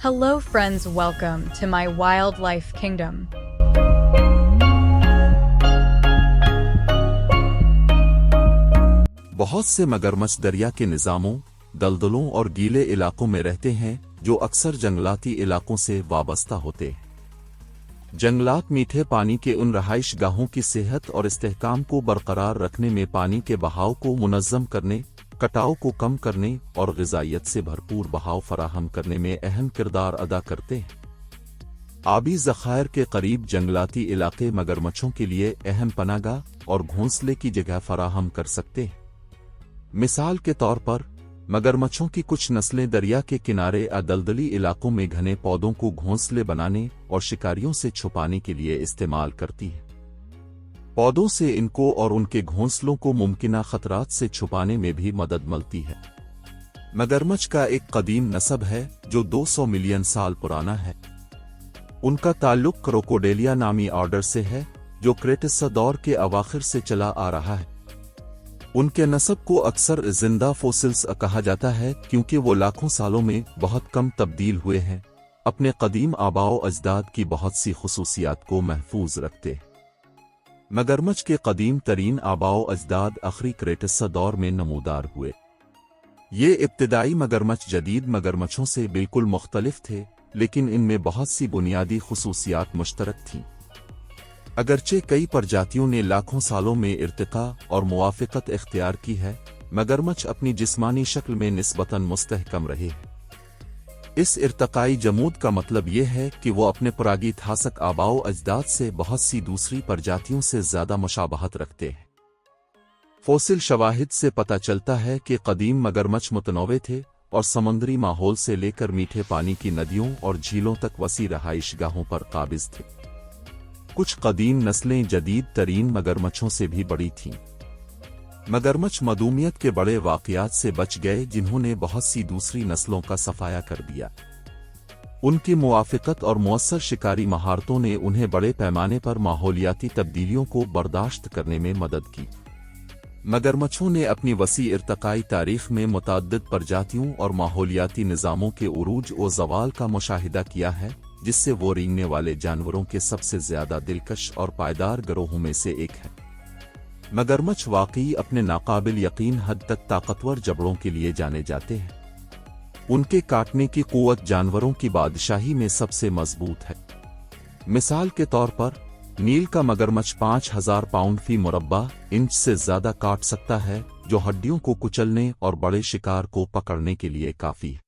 Hello friends, welcome to my wildlife kingdom. बहुत से मगरमच्छ दरिया के निज़ामों, दलदलों और गीले इलाकों में रहते हैं जो अक्सर जंगलाती इलाकों से वाबस्ता होते हैं। जंगलात मीठे पानी के उन रहाइश गाहों की सेहत और इस्तेहकाम को बरकरार रखने में पानी के बहाव को मुनज़्ज़म करने, कटाव को कम करने और ग़िज़ाइयत से भरपूर बहाव फराहम करने में अहम किरदार अदा करते हैं। आबी ज़ख़ायर के करीब जंगलाती इलाके मगरमच्छों के लिए अहम पनाहगाह और घोंसले की जगह फराहम कर सकते हैं। मिसाल के तौर पर मगरमच्छों की कुछ नस्लें दरिया के किनारे या दलदली इलाकों में घने पौधों को घोंसले बनाने और शिकारियों से छुपाने के लिए इस्तेमाल करती हैं। पौधों से इनको और उनके घोंसलों को मुमकिना खतरात से छुपाने में भी मदद मिलती है। मगरमच्छ का एक कदीम नस्ब है जो 200 मिलियन साल पुराना है। उनका ताल्लुक क्रोकोडेलिया नामी ऑर्डर से है जो क्रेटेसी दौर के अवाखिर से चला आ रहा है। उनके नस्ब को अक्सर जिंदा फोसिल्स कहा जाता है क्योंकि वो लाखों सालों में बहुत कम तब्दील हुए हैं, अपने कदीम आबाओ अजदाद की बहुत सी खुसूसियात को महफूज रखते। मगरमच्छ के कदीम तरीन आबाओ अजदाद आखिरी क्रेटेसी दौर में नमूदार हुए। ये इब्तिदाई मगरमच्छ जदीद मगरमच्छों से बिल्कुल मुख्तलिफ थे, लेकिन इनमें बहुत सी बुनियादी खुसूसियात मुश्तरक थीं। अगरचे कई प्रजातियों ने लाखों सालों में इर्तिका और मुवाफ़क़त इख्तियार की है, मगरमच्छ अपनी जिस्मानी शक्ल में निस्बतन मुस्तहकम रहे। इस इर्तिकाई जमूद का मतलब यह है कि वो अपने पुरागैतिहासिक आबाओ अजदाद से बहुत सी दूसरी प्रजातियों से ज़्यादा मुशाबहत रखते हैं। फोसिल शवाहिद से पता चलता है कि कदीम मगरमच्छ मुतनव्वे थे और समुद्री माहौल से लेकर मीठे पानी की नदियों और झीलों तक वसी रहाइश गाहों पर काबिज थे। कुछ कदीम नस्लें जदीद तरीन मगरमच्छों से भी बड़ी थीं। मगरमच्छ मदूमियत के बड़े वाक़यात से बच गए जिन्होंने बहुत सी दूसरी नस्लों का सफाया कर दिया। उनकी मुवाफ़क़त और मुअस्सर शिकारी महारतों ने उन्हें बड़े पैमाने पर माहौलियाती तब्दीलियों को बर्दाश्त करने में मदद की। मगरमच्छों ने अपनी वसी इर्तिकाई तारीख़ में मुतअद्दिद प्रजातियों और माहौलियाती निज़ामों के उरूज और ज़वाल का मुशाहिदा किया है, जिससे वो रेंगने वाले जानवरों के सबसे ज्यादा दिलकश और पायदार गिरोहों में से एक है। मगरमच्छ वाकई अपने नाकाबिल यकीन हद तक ताकतवर जबड़ों के लिए जाने जाते हैं। उनके काटने की कुव्वत जानवरों की बादशाही में सबसे मजबूत है। मिसाल के तौर पर नील का मगरमच्छ 5000 पाउंड फी मुरब्बा इंच से ज्यादा काट सकता है, जो हड्डियों को कुचलने और बड़े शिकार को पकड़ने के लिए काफी है।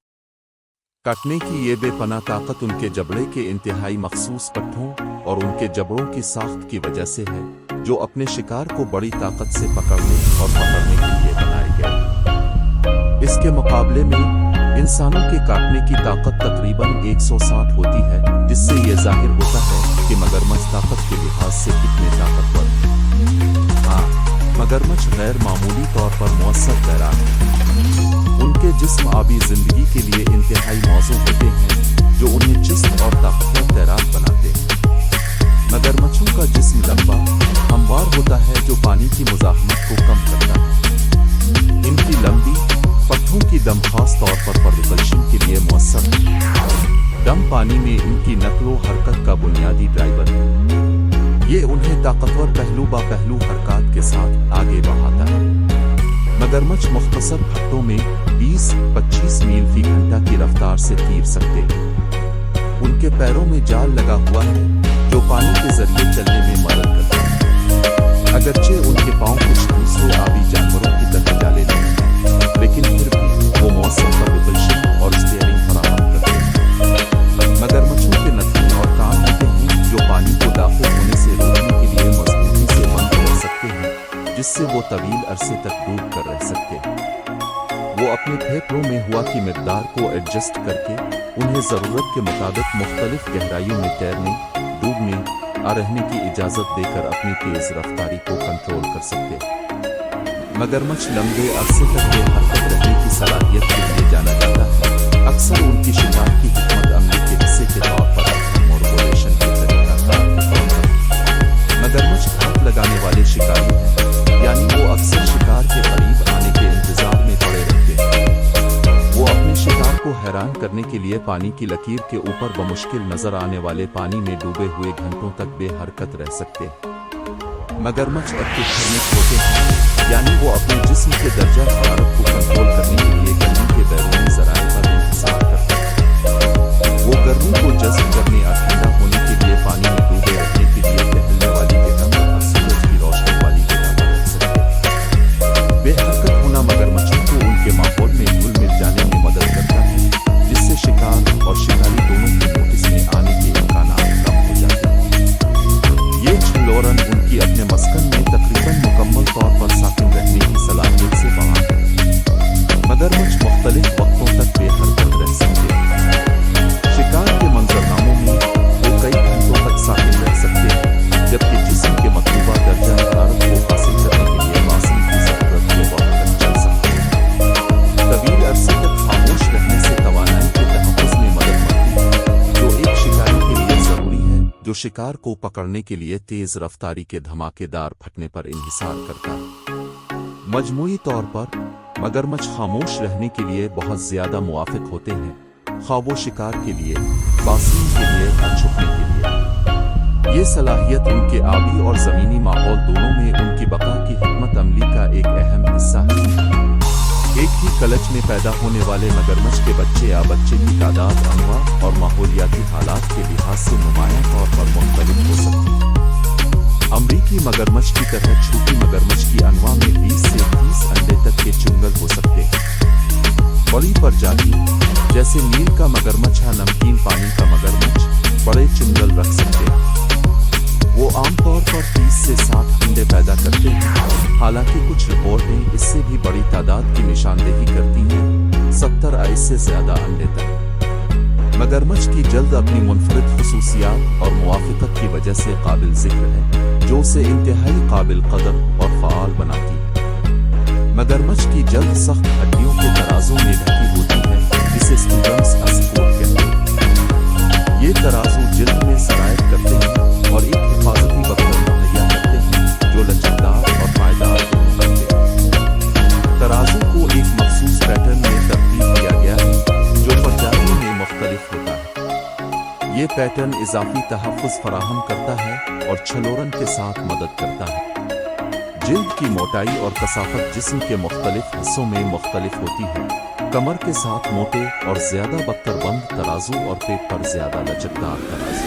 काटने की ये बेपनाह ताकत उनके जबड़े के इंतहाई मखसूस पट्टों और उनके जबड़ों की साख्त की वजह से है, जो अपने शिकार को बड़ी ताकत से पकड़ने के लिए बनाए गए। इसके मुकाबले में इंसानों के काटने की ताकत तकरीबन 160 होती है, जिससे ये जाहिर होता है कि मगरमच्छ ताकत के लिहाज से कितने ताकतवर हैं। हाँ, मगरमच्छ गैर मामूली तौर पर मुअस्सर तैराक हैं। उनके जिस्म आबी जिंदगी के लिए इंतहाई मौजूद होते हैं, जो उन्हें चुस्त और ताकतवर तैराक बनाते हैं। मगरमच्छों का जिस्म लंबा, हमवार होता है, जो पानी की मुज़ाहमत को कम करता है। इनकी लंबी पट्टों की दम खास तौर पर रिपल्शन के लिए मुअस्सर है। दम पानी में इनकी नक़्लो हरकत का बुनियादी ड्राइवर है। ये उन्हें ताकतवर पहलू बा पहलू हरकत के साथ आगे बढ़ाता है। मगरमच्छ मुख्तसर खत्तों में 20-25 मील फी घंटा की रफ्तार से तैर सकते हैं। उनके पैरों में जाल लगा हुआ है, जो पानी के जरिए चलने में मदद करता है। अगरचे उनके पांव कुछ दूसरे आबी जानवरों की तरह जाले नहीं हैं, लेकिन फिर भी वो मौसम पर रिपल्शन और स्टीयरिंग फराहम करते हैं। मगरमच्छों के नथुन और कान होते हैं, जो पानी को दाखिल होने से रोकने के लिए मजबूती से बंद कर सकते हैं, जिससे वो तवील अरसे तक डूब कर रह सकते हैं। वो अपने फेफड़ों में हवा की मिकदार को एडजस्ट करके उन्हें ज़रूरत के मुताबिक मुख्तलिफ गहराइयों में तैरने, डूबने और रहने की इजाज़त देकर अपनी तेज़ रफ्तारी को कंट्रोल कर सकते हैं। मगरमच्छ लंबे अरसे तक बेहरकत रहने की सलाहियत के लिए जाना जाता है। अक्सर उनकी शिकार की हिकमत अमली के हिस्से के तौर पर मोरगोलेशन के तरीक़ाकार मगरमच्छ घात लगाने वाले शिकारी हैं, यानी वो अक्सर शिकार के करीब आने के इंतजार में पड़े रहते हैं। वो अपने शिकार को हैरान हैरान करने के लिए पानी की लकीर के ऊपर बमुश्किल नजर आने वाले पानी में डूबे हुए घंटों तक बेहरकत रह सकते। मगरमच्छ अत्यधिक होते हैं, यानी वो अपने जिस्म के दर्जा हरारत को कंट्रोल करने के लिए गर्मी के बैरूनी ज़राए पर इंतजार करते हैं। वो गर्मी को जज़्ब करने और ठंडा होने के लिए पानी में डूबे रखने के लिए टहलने वाली जगह पर और सूरज की रोशनी वाली जगह पर रह सकते हैं। बेहरकत होना मगरमच्छों को उनके माहौल में घुल मिल जाने में मदद करता है, जिससे शिकार और शिकारी दोनों की नोटिस में आने के इम्कानात कम हो जाते हैं। ये छलोरन उनकी अपने मस्कन में तकरीबन मुकम्मल तौर पर साकिन रहने की सलाहियत से बाहर है। मगरमच्छ मुख्तलिफ वक्तों तक बेहरकत रह सकते हैं। शिकार के मंजरनामों में वो कई घंटों तक साकिन रह सकते हैं, जबकि जिस्म के मतलूबा दर्जा हरारत को हासिल करने के लिए वासन की ज़रूरत के वक्त तक चल सकते हैं। तवील अरसे तक खामोश रहने से तवानाई के तहफ़्फ़ुज़ में मदद मिलती है, जो एक शिकारी के लिए ज़रूरी है, जो शिकार को पकड़ने के लिए तेज़ रफ्तारी के धमाकेदार फटने पर इंहिसार करता है। मजमूई तौर पर मगरमच्छ खामोश रहने के लिए बहुत ज़्यादा मुवाफ़िक होते हैं, ख़्वाह वो शिकार के लिए, बासीन के लिए या छुपने के लिए। ये सलाहियत उनके आबी और ज़मीनी माहौल दोनों में उनकी बका की हिकमत अमली का एक अहम हिस्सा है। एक ही कलच में पैदा होने वाले मगरमच्छ के बच्चे या बच्चे की तादाद अनवा और माहौलियाती हालात के लिहाज से नुमायां तौर पर मुख्तलिफ हो सकती है। अमरीकी मगरमच्छ की तरह छोटी मगरमच्छ की अनवा में 20 से 30 अंडे तक के चुंगल हो सकते हैं। बड़ी प्रजाति जैसे नील का मगरमच्छ या नमकीन पानी का मगरमच्छ बड़े चुंगल रख सकते हैं। वो आमतौर पर 30 से 60 अंडे पैदा करते हैं, हालांकि कुछ रिपोर्टें इससे भी बड़ी तादाद की निशानदेही करती हैं, 70 या इससे ज्यादा अंडे तक। मगरमच्छ की जल्द अपनी मुनफरिद खुसूसियात और मुवाफ़क़त की वजह से काबिल ज़िक्र है, जो उसे इंतहाई काबिल कदर और फ़आल बनाती है। मगरमच्छ की जल्द सख्त हड्डियों के तराजू में ढकी होती है, जिसे स्टीवन्स अस्कोट कहते हैं। ये तराजू जिल्द में सरायत करते हैं और एक हिफाजती बक्तर मुहैया करते हैं, जो लचकदार और पायदार दोनों करते हैं। तराजू को एक मखसूस पैटर्न में तरतीब किया गया है, जो प्रजातियों में मुख्तलिफ होता है। ये पैटर्न इजाफी तहफ़्फ़ुज़ फराहम करता है और छलोरन के साथ मदद करता है। जिल्द की मोटाई और कसाफत जिस्म के मुख्तलिफ हिस्सों में मुख्तलिफ होती है। कमर के साथ मोटे और ज्यादा बख्तरबंद तराजू और पेट पर ज्यादा लचकदार तराजू।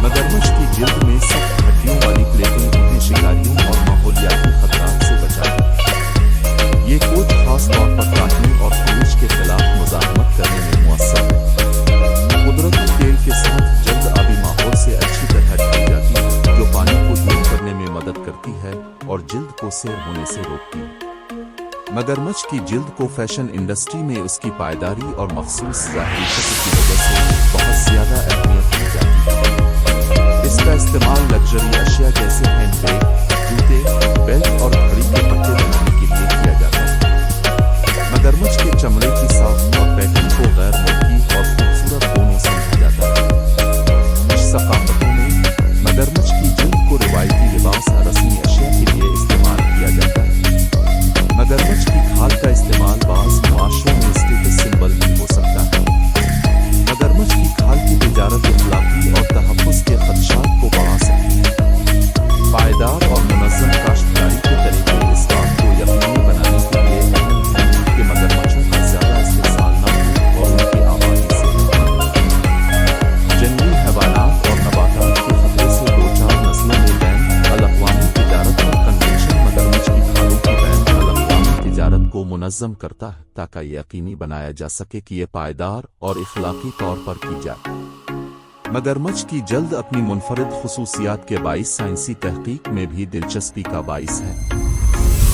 मगरमच्छ की जिल्द में सख्त हड्डियों वाली प्लेटें उन्हें शिकारियों और माहौलियाती खतरात से बचाती हैं। ये कोट खास तौर पर काटने और खरोच के खिलाफ मुज़ाहमत करने में मुअस्सर है। कुदरती तेल के साथ जल्द आबी माहौल से अच्छी तरह ढक जाती है, जो पानी को दूर करने में मदद करती है और जिल्द को सैर होने से रोकती है। मगरमच्छ की जिल्द को फैशन इंडस्ट्री में उसकी पायदारी और मखसूस ज़ाहिरी शक्ल की वजह से बहुत ज़्यादा अहमियत दी जाती है। इसका इस्तेमाल लग्जरी अशिया जैसे हैंडबैग, जूते, बेल्ट और घड़ी के पट्टे बनाने के लिए किया जाता है। मगरमच्छ के चमड़े की साफ और पैटर्न को गैर मुल्की और खूबसूरत दोनों समझा जाता है। कुछ सकाफतों में मगरमच्छ की जिल्द को रिवायती लिबास और रस्मी अशिया के लिए इस्तेमाल किया जाता है। मगरमच्छ की खाल का इस्तेमाल बाज़ मुआशरों में स्टेटस सिंबल भी हो सकता है। मगरमच्छ की खाल की तिजारत इखलाकी और तहफ़्फ़ुज़ के खदशात को बढ़ा सकती है। पायदार और मुनज़्ज़म काश्तकारी के तरीके इस बात को यकीनी बनाने के लिए अहम हैं कि मगरमच्छों का ज़्यादा इस्तेमाल न हो और उनकी आबादी से जंगली हैवानात और नबातात के खतरे से दो चार नस्लों में बैन अल-अक़वामी तिजारत और कन्वेंशन मगरमच्छ की खालों की बैन अल-अक़वामी तिजारत को मुनज़्ज़म करता है, ताकि यकीनी बनाया जा सके कि ये पायदार और इखलाकी तौर पर की जाए। मगरमच्छ की जल्द अपनी मुनफरिद खुसूसियात के बाइस साइंसी तहकीक में भी दिलचस्पी का बाइस है।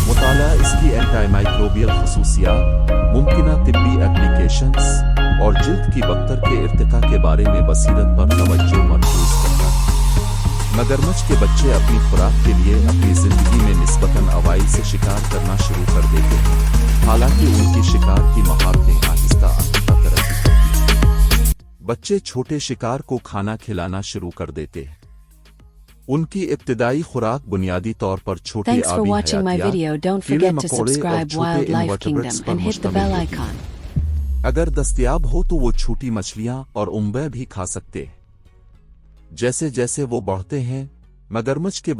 मुताला इसकी एंटीमाइक्रोबियल खुसूसियात, मुमकिना तिब्बी एप्लीकेशंस और जिल्द की बख्तर के इर्तिका के बारे में बसीरत पर तवज्जो मरकूज़ करता है। मगरमच्छ के बच्चे अपनी खुराक के लिए अपनी ज़िंदगी में निस्बतन अवाइल से शिकार करना शुरू कर देते हैं, हालांकि उनकी शिकार की महारतें आहिस्ता आहिस्ता तरक्की करती हैं। बच्चे छोटे शिकार को खाना खिलाना शुरू कर देते हैं। उनकी इब्तिदाई खुराक बुनियादी तौर पर छोटे Thanks for आबी watching my हयातियात, video. Don't कीड़े forget to मकोड़े और subscribe छोटे Wildlife इनवर्टेब्रेट्स Kingdom पर and hit the मुश्तमिल bell होती icon. है। اگر دستیاب ہو تو وہ چھوٹی مچھلیاں اور انبے بھی کھا سکتے ہیں۔ جیسے جیسے وہ بڑھتے ہیں مگرمچھ کے